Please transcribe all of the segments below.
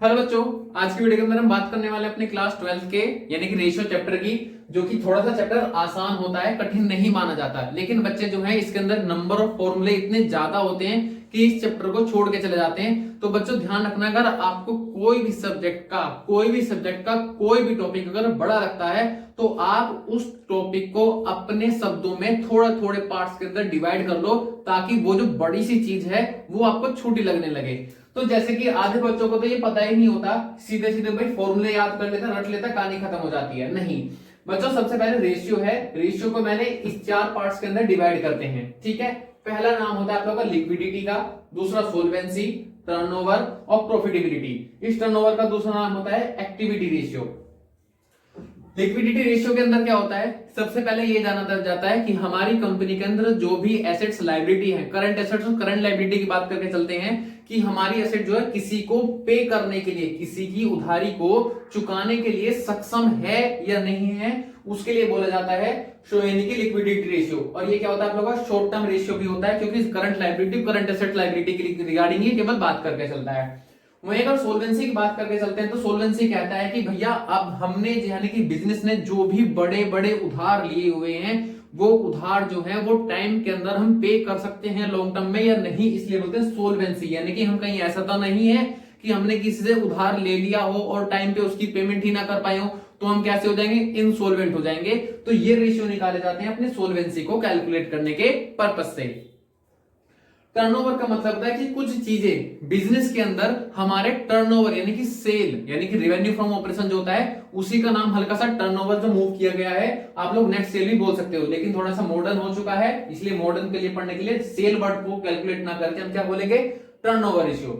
Hello बच्चों, आज की वीडियो के अंदर हम बात करने वाले हैं अपने क्लास 12 के यानी कि रेशियो चैप्टर की, जो कि थोड़ा सा चैप्टर आसान होता है, कठिन नहीं माना जाता। लेकिन बच्चे जो हैं इसके अंदर नंबर ऑफ फॉर्मूले इतने ज्यादा होते हैं कि इस चैप्टर को छोड़ के चले जाते हैं। तो बच्चों ध्यान रखना, अगर आपको कोई भी सब्जेक्ट का कोई भी टॉपिक अगर बड़ा लगता है तो आप उस टॉपिक को अपने शब्दों में थोड़े थोड़े पार्ट्स के अंदर डिवाइड कर लो, ताकि वो जो बड़ी सी चीज है वो आपको छोटी लगने लगे। तो जैसे कि आधे बच्चों को तो ये पता ही नहीं होता, सीधे सीधे भाई फॉर्मूले याद कर लेता, रट लेता, कहानी खत्म हो जाती है। नहीं बच्चों, सबसे पहले रेशियो है। रेशियो को मैंने इस चार पार्ट्स के अंदर डिवाइड करते हैं, ठीक है। पहला नाम होता है आप लोगों का लिक्विडिटी का, दूसरा सोल्वेंसी, टर्नओवर और प्रॉफिटेबिलिटी। इस टर्नओवर का दूसरा नाम होता है एक्टिविटी रेशियो। लिक्विडिटी रेशियो के अंदर क्या होता है, सबसे पहले ये जाना जाता है कि हमारी कंपनी के अंदर जो भी एसेट्स लायबिलिटी है, करंट एसेट्स और करंट लायबिलिटी की बात करके चलते हैं कि हमारी एसेट जो है किसी को पे करने के लिए, किसी की उधारी को चुकाने के लिए सक्षम है या नहीं है, उसके लिए बोला जाता है यानी कि लिक्विडिटी रेशियो। और ये क्या होता है आप लोगों का शॉर्ट टर्म रेशियो भी होता है, क्योंकि current liability current asset liability के रिगार्डिंग ये केवल बात करके चलता है। वहीं अगर सोल्वेंसी की बात करके चलते हैं तो सोल्वेंसी कहता है कि भैया अब हमने यानी कि बिजनेस ने जो भी बड़े बड़े उधार लिए हुए हैं, वो उधार जो है वो टाइम के अंदर हम पे कर सकते हैं लॉन्ग टर्म में या नहीं, इसलिए बोलते हैं सोल्वेंसी। यानी कि हम कहीं ऐसा तो नहीं है कि हमने किसी से उधार ले लिया हो और टाइम पे उसकी पेमेंट ही ना कर पाए हो, तो हम कैसे हो जाएंगे, इनसॉल्वेंट हो जाएंगे। तो ये रेशियो निकाले जाते हैं अपने सोल्वेंसी को कैलकुलेट करने के पर्पस से। टर्नओवर का मतलब होता है कि कुछ चीजें बिजनेस के अंदर हमारे टर्नओवर यानी कि सेल यानी कि रेवेन्यू फ्रॉम ऑपरेशन जो होता है, उसी का नाम हल्का सा टर्नओवर जो मूव किया गया है। आप लोग नेट सेल भी बोल सकते हो, लेकिन थोड़ा सा मॉडर्न हो चुका है, इसलिए मॉडर्न के लिए पढ़ने के लिए सेल वर्ड को कैलकुलेट ना करके हम क्या बोलेंगे, टर्नओवर रेशियो।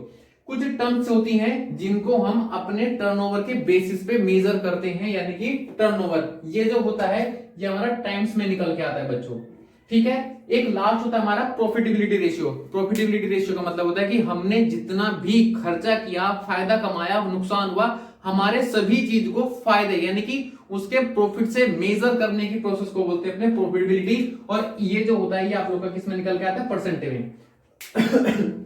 कुछ टर्म्स होती हैं जिनको हम अपने टर्नओवर के बेसिस पे मेजर करते हैं, यानी कि टर्नओवर ये जो होता है ये हमारा टाइम्स में निकल के आता है बच्चों, ठीक है। एक लास्ट होता है हमारा प्रॉफिटेबिलिटी रेशियो। प्रॉफिटेबिलिटी रेशियो का मतलब होता है कि हमने जितना भी खर्चा किया, फायदा कमाया, नुकसान हुआ, हमारे सभी चीज को फायदे यानी कि उसके प्रॉफिट से मेजर करने की प्रोसेस को बोलते हैं अपने प्रॉफिटेबिलिटी। और ये जो होता है ये आप लोग का किस में निकल के आता है, परसेंटेज में।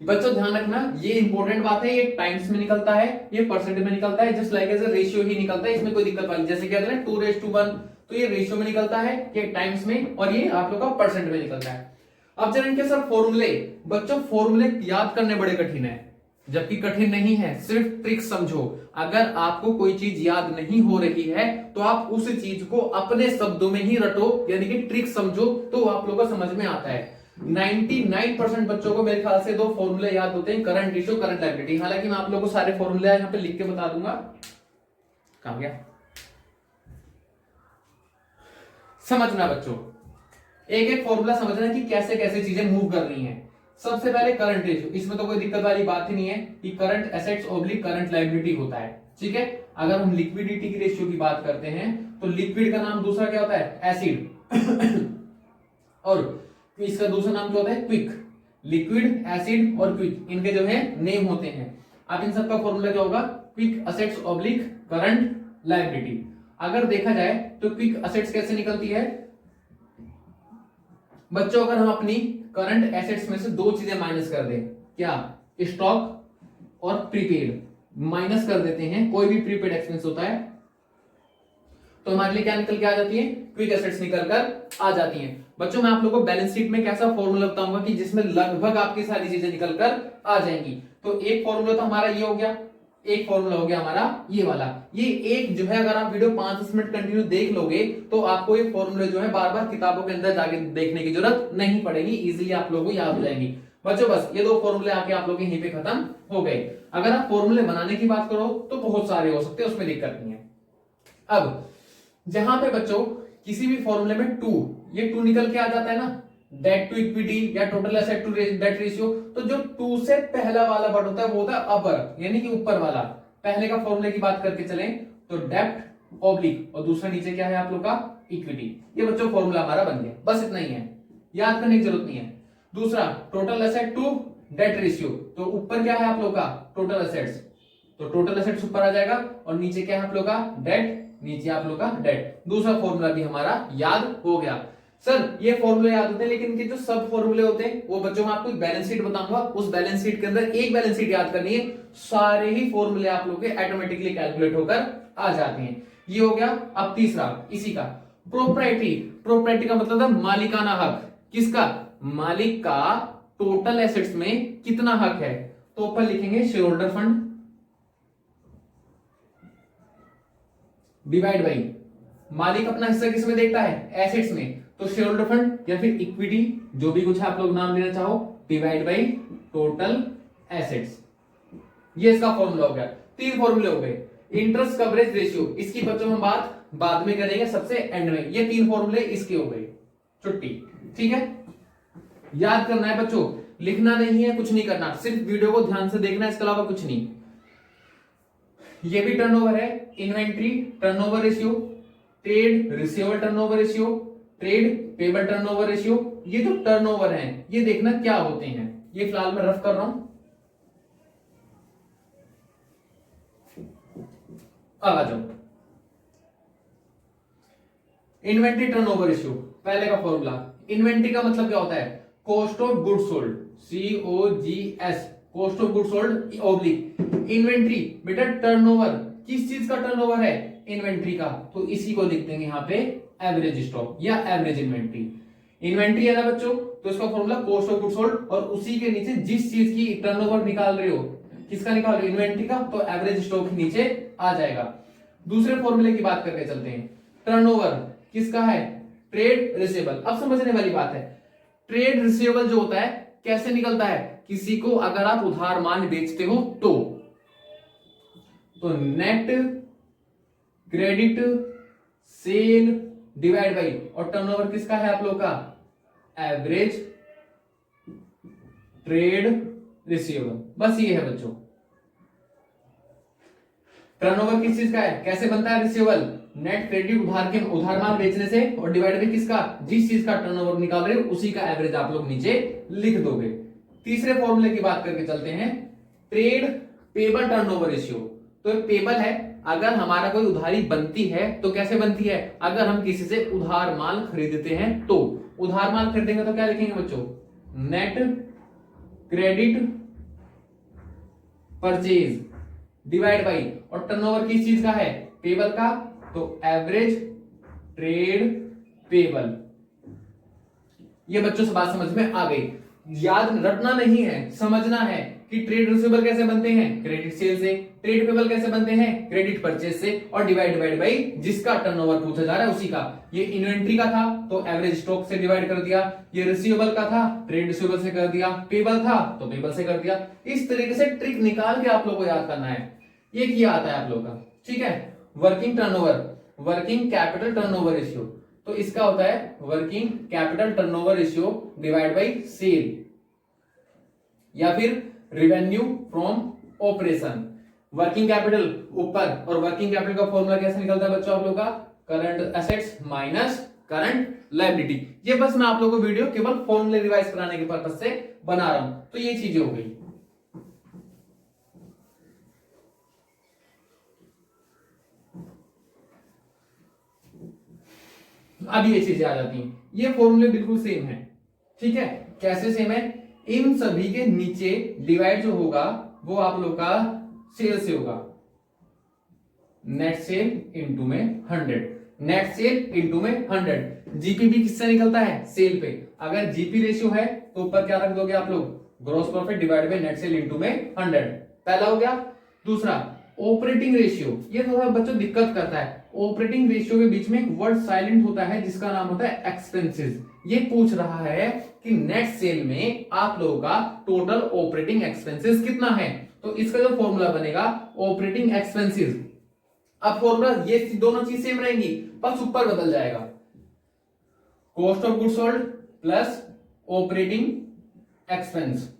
बच्चों ध्यान रखना, ये इंपॉर्टेंट बात है, ये टाइम्स में निकलता है, ये परसेंटेज में निकलता है, just like as a ratio ही निकलता है, इसमें कोई दिक्कत वाली। जैसे क्या 2:1 तो ये रेशियो में निकलता है, ये टाइम्स में, और ये आप लोग का परसेंट में निकलता है। अब जरा इनके सर फॉर्मूले, बच्चों फॉर्मूले याद करने बड़े कठिन है, जबकि कठिन नहीं है, सिर्फ ट्रिक समझो। अगर आपको कोई चीज याद नहीं हो रही है तो आप उस चीज को अपने शब्दों में ही रटो, यानी कि ट्रिक समझो, तो आप लोगों को समझ में आता है। 99% बच्चों को मेरे ख्याल से दो फॉर्मूले याद होते हैं, करंट रेशियो, करंट लायबिलिटी। हालांकि मैं आप लोगों को सारे फॉर्मूले यहाँ पे लिख के बता दूंगा। कहां गया, समझना बच्चों, एक एक फॉर्मूला समझना कि कैसे कैसे चीजें मूव कर रही हैं। सबसे पहले करंट रेशियो, इसमें तो कोई दिक्कत वाली बात ही नहीं है कि current assets oblique current liability होता है, ठीक है। अगर हम लिक्विडिटी की रेशियो की बात करते हैं तो लिक्विड का नाम दूसरा क्या होता है, एसिड, और इसका दूसरा नाम क्या होता है, क्विक। लिक्विड, एसिड और क्विक, इनके जो है नेम होते हैं। अब इन सबका फॉर्मूला क्या होगा, quick assets oblique current liability. अगर देखा जाए तो क्विक एसेट्स कैसे निकलती है बच्चों, अगर हम अपनी करंट एसेट्स में से दो चीजें माइनस कर दें, क्या, स्टॉक और प्रीपेड माइनस कर देते हैं, कोई भी प्रीपेड एक्सपेंस होता है, तो हमारे लिए क्या निकल के आ जाती है, क्विक एसेट्स निकल कर आ जाती हैं। बच्चों मैं आप लोगों को बैलेंस शीट में कैसा फॉर्मूला बताऊंगा कि जिसमें लगभग आपकी सारी चीजें निकल कर आ जाएंगी। तो एक फॉर्मूला तो हमारा ये हो गया, एक फॉर्मूला हो गया हमारा ये वाला। ये एक जो है, अगर आप वीडियो 5-10 मिनट कंटिन्यू देख लोगे तो आपको ये फॉर्मूले जो है बार बार किताबों के अंदर जाके देखने की जरूरत नहीं पड़ेगी, इजीली आप लोगों को याद हो जाएंगी। बच्चों बस ये दो फॉर्मूले आके आप लोग यहीं पे खत्म हो गए। अगर आप फॉर्मूले बनाने की बात करो तो बहुत सारे हो सकते हैं, उसमें दिक्कत नहीं है। अब जहां पे बच्चों किसी भी फॉर्मूले में ये टू निकल के आ जाता है ना, डेट टू इक्विटी या total asset to debt ratio, तो जो 2 से पहला वाला वर्ड होता है वो होता है अपर, यानी कि ऊपर वाला। पहले का फॉर्मूले की बात करके चलें तो डेप्ट ऑब्लिक, और दूसरा नीचे क्या है आप लोग का, इक्विटी। ये बच्चों फॉर्मूला हमारा बन गया, बस इतना ही है, याद करने की जरूरत नहीं है। दूसरा total asset to debt ratio, तो ऊपर क्या है आप लोग का, टोटल एसेट्स, तो टोटल एसेट्स ऊपर आ जाएगा, और नीचे क्या है आप लोग का, डेट, नीचे आप लोग का डेट। दूसरा फॉर्मूला भी हमारा याद हो गया। सर ये फॉर्मूले याद होते हैं, लेकिन इनके जो सब फॉर्मूले होते हैं वो बच्चों में आपको एक बैलेंस शीट बताऊंगा, उस बैलेंस शीट के अंदर एक बैलेंस शीट याद करनी है, सारे ही फॉर्मूले आप लोग के ऑटोमेटिकली कैलकुलेट होकर आ जाते हैं। ये हो गया। अब तीसरा इसी का प्रोप्राइटरी। प्रोप्राइटरी का मतलब है मालिकाना हक। किसका? मालिक का टोटल एसेट्स में कितना हक है। तो ऊपर लिखेंगे share holder fund divide by मालिक अपना हिस्सा किसमें देखता है? एसेट्स में। तो शेयर होल्डर फंड या फिर इक्विटी, जो भी कुछ आप लोग नाम लेना चाहो, डिवाइड बाई टोटल एसेट्स। ये इसका फॉर्मूला हो गया। 3 फॉर्मूले हो गए। इंटरेस्ट कवरेज रेशियो, इसकी बच्चों हम बात बाद में करेंगे, सबसे एंड में। ये 3 फॉर्मूले इसके हो गए। छुट्टी। ठीक है, याद करना है बच्चों, लिखना नहीं है, कुछ नहीं करना, सिर्फ वीडियो को ध्यान से देखना है, इसके अलावा कुछ नहीं। ये भी टर्नओवर है। Inventory turnover ratio, trade receivable turnover ratio, trade payable turnover ratio. ये जो टर्नओवर है ये देखना क्या होते हैं। ये फिलहाल मैं रफ कर रहा हूं। अब आ जाओ, इन्वेंट्री टर्नओवर रेशियो। पहले का फॉर्मूला, इन्वेंट्री का मतलब क्या होता है? Cost of good sold, COGS, cost of good sold oblique inventory. बेटा टर्नओवर किस चीज का टर्नओवर है? इन्वेंट्री का। तो इसी को लिख देंगे यहाँ पे एवरेज स्टॉक या एवरेज इन्वेंट्री। इन्वेंट्री है ना बच्चों, तो इसका formula cost of good sold, और उसी के नीचे जिस चीज की टर्नओवर निकाल रहे हो, किसका निकाल रहे हो? इन्वेंट्री का, तो एवरेज स्टॉक नीचे आ जाएगा। दूसरे फॉर्मूले की बात करके चलते हैं। टर्नओवर किसका है? Trade receivable. अब समझने वाली बात है, ट्रेड रिसीवेबल जो होता है कैसे निकलता है? किसी को अगर आप उधार माल बेचते हो तो net credit sale divide by, और टर्नओवर किसका है आप लोग का? Average trade receivable. बस ये है बच्चों। टर्नओवर किस चीज का है? कैसे बनता है रिसीवेबल? नेट क्रेडिट उधार माल बेचने से, और डिवाइड बाई किसका? जिस चीज का टर्नओवर निकाल रहे हो उसी का एवरेज आप लोग नीचे लिख दोगे। तीसरे फॉर्मूले की बात करके चलते हैं, ट्रेड पेबल टर्नओवर रेशियो। तो पेबल है, अगर हमारा कोई उधारी बनती है तो कैसे बनती है? अगर हम किसी से उधार माल खरीदते हैं तो। उधार माल खरीदेंगे तो क्या लिखेंगे बच्चों? Net credit purchase divide by, और टर्नओवर किस चीज का है? पेबल का, तो एवरेज ट्रेड पेबल। ये बच्चों से बात समझ में आ गई। याद रटना नहीं है, समझना है कि ट्रेड रिसीवेबल कैसे बनते हैं? क्रेडिट सेल से। ट्रेड पेबल कैसे बनते हैं? क्रेडिट परचेज से। और डिवाइड बाई जिसका टर्नओवर पूछा जा रहा है उसी का। ये इन्वेंट्री का था तो एवरेज स्टॉक से डिवाइड कर दिया, ये रिसीवेबल का था ट्रेड रिसीवेबल से कर दिया, पेबल था तो पेबल से कर दिया। इस तरीके से ट्रिक निकाल के आप लोग को याद करना है। ये किया आता है आप लोग का। ठीक है, working turnover, working capital turnover ratio. तो इसका होता है working capital turnover ratio divide by sale, या फिर revenue from operation. Working capital ऊपर, और वर्किंग कैपिटल का फॉर्मूला कैसे निकलता है बच्चों आप लोग का? Current assets minus current liability. ये बस मैं आप लोगों को वीडियो केवल फॉर्मूले रिवाइज कराने के पर्पज से बना रहा हूं। तो ये चीजें हो गई। अब ये चीजें आ जाती हैं। ये फॉर्मूले बिल्कुल सेम है। ठीक है, कैसे सेम है? इन सभी के नीचे डिवाइड जो होगा वो आप लोग का सेल से होगा। नेट सेल इंटू में 100, नेट सेल इंटू में 100। जीपी भी किससे निकलता है? सेल पे। अगर जीपी रेशियो है तो ऊपर क्या रख दोगे आप लोग? Gross profit divide by net cell into में 100। पहला हो गया। दूसरा ऑपरेटिंग रेशियो, ये थोड़ा बच्चों दिक्कत करता है। ऑपरेटिंग रेशियो के बीच में एक वर्ड साइलेंट होता है जिसका नाम होता है एक्सपेंसेस। ये पूछ रहा है कि नेट सेल में आप लोगों का टोटल ऑपरेटिंग एक्सपेंसेस कितना है। तो इसका जो फॉर्मूला बनेगा ऑपरेटिंग एक्सपेंसेस। अब फॉर्मूला ये दोनों चीज सेम रहेंगी, बस ऊपर बदल जाएगा। Cost of goods sold plus operating expense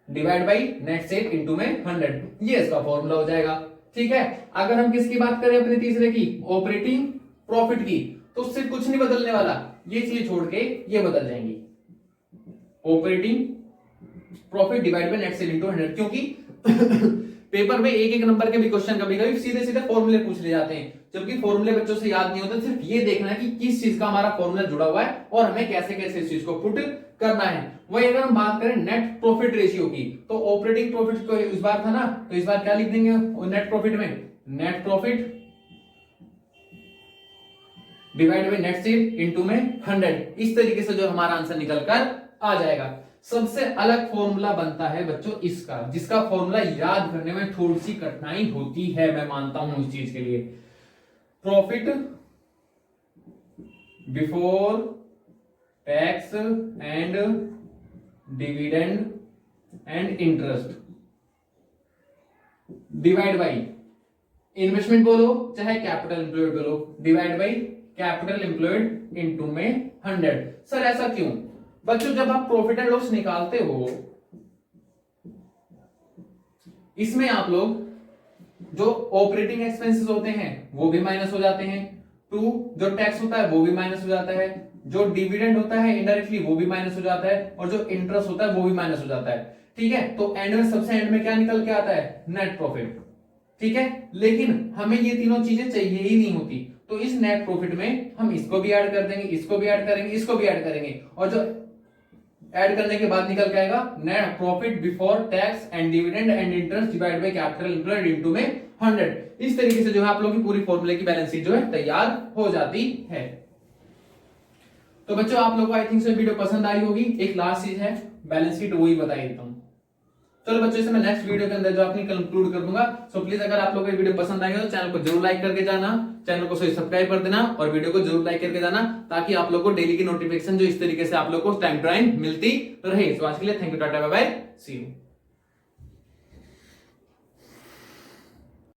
divide by net cell into में 100, ये इसका फॉर्मूला हो जाएगा। ठीक है, अगर हम किसकी बात करें अपने तीसरे की, ऑपरेटिंग प्रॉफिट की, तो उससे कुछ नहीं बदलने वाला, ये चीज छोड़ के ये बदल जाएंगी। Operating profit divide by net cell into 100, क्योंकि पेपर में एक एक नंबर के भी क्वेश्चन कभी कभी सीधे सीधे फॉर्मूले पूछ ले जाते हैं, जबकि फॉर्मूले बच्चों से याद नहीं होते, सिर्फ ये देखना है कि किस चीज का हमारा फॉर्मूला जुड़ा हुआ है और हमें कैसे कैसे इस चीज को पुट करना है। वही अगर हम बात करें नेट प्रॉफिट रेशियो की, तो ऑपरेटिंग प्रॉफिट को इस बार था ना, तो इस बार क्या लिख देंगे नेट प्रॉफिट में, net profit divide by net cell into में 100। इस तरीके से जो हमारा आंसर निकल कर आ जाएगा। सबसे अलग फॉर्मूला बनता है बच्चों इसका, जिसका फॉर्मूला याद करने में थोड़ी सी कठिनाई होती है, मैं मानता हूं इस चीज के लिए। Profit before tax and dividend and interest divide by investment बोलो चाहे कैपिटल एम्प्लॉयड बोलो, divide by capital employed into में 100। सर ऐसा क्यों? बच्चों जब आप प्रॉफिट एंड लॉस निकालते हो, इसमें आप लोग जो ऑपरेटिंग एक्सपेंसेस होते हैं वो भी माइनस हो जाते हैं, टू जो टैक्स होता है वो भी माइनस हो जाता है, जो डिविडेंड होता है इनडायरेक्टली वो भी माइनस हो जाता है, और जो इंटरेस्ट होता है वो भी माइनस हो जाता है। ठीक है, तो एंड में सबसे एंड में क्या निकल के आता है? Net profit. ठीक है, लेकिन हमें ये तीनों चीजें चाहिए ही नहीं होती, तो इस नेट प्रॉफिट में हम इसको भी ऐड कर देंगे, इसको भी ऐड करेंगे, इसको भी ऐड करेंगे, और जो ऐड करने के बाद निकल के आएगा net profit before tax and dividend and interest divide by capital employed into में 100। इस तरीके से जो है आप लोगों की पूरी फॉर्मूले की बैलेंस शीट जो है तैयार हो जाती है। तो बच्चों आप लोगों को आई थिंक से वीडियो पसंद आई होगी। एक लास्ट चीज है बैलेंस शीट, वही बता देता हूं। चलो बच्चों इसे मैं नेक्स्ट वीडियो के अंदर जो अपनी कंक्लूड कर दूंगा। सो प्लीज अगर आप लोगों को वीडियो पसंद आएगा तो चैनल को जरूर लाइक करके जाना, चैनल को सब्सक्राइब कर देना और वीडियो को जरूर लाइक करके जाना, ताकि आप लोगों को डेली की नोटिफिकेशन जो इस तरीके से आप लोगों को टाइम टू टाइम मिलती रहे। तो आज के लिए thank you, tata bye bye, see you.